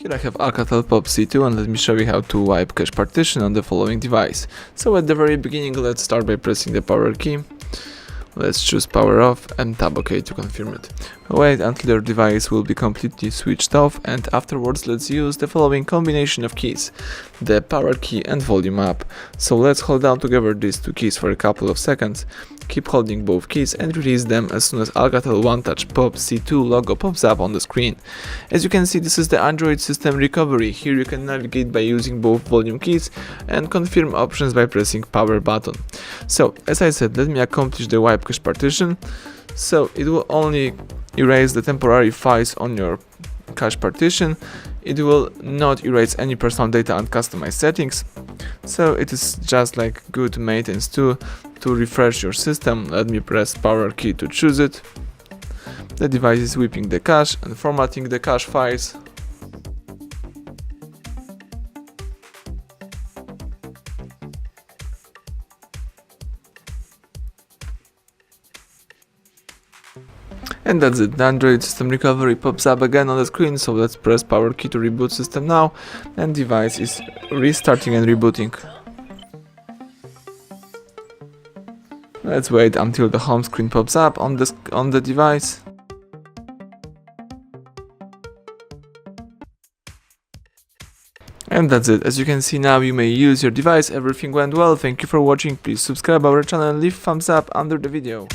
Here I have ALCATEL Pop C2 and let me show you how to wipe cache partition on the following device. So at the very beginning, let's start by pressing the power key. Let's choose power off and tab OK to confirm it. Wait until your device will be completely switched off, and afterwards let's use the following combination of keys, the power key and volume up. So let's hold down together these two keys for a couple of seconds, keep holding both keys and release them as soon as ALCATEL One Touch Pop C2 logo pops up on the screen. As you can see, this is the Android system recovery. Here you can navigate by using both volume keys and confirm options by pressing power button. So as I said, let me accomplish the wipe cache partition. So it will only erase the temporary files on your cache partition. It will not erase any personal data and customized settings. So it is just like good maintenance tool to refresh your system. Let me press power key to choose it. The device is whipping the cache and formatting the cache files. And that's it, the Android system recovery pops up again on the screen, so let's press power key to reboot system now, and device is restarting and rebooting. Let's wait until the home screen pops up on the device. And that's it. As you can see now, you may use your device. Everything went well. Thank you for watching. Please subscribe our channel and leave thumbs up under the video.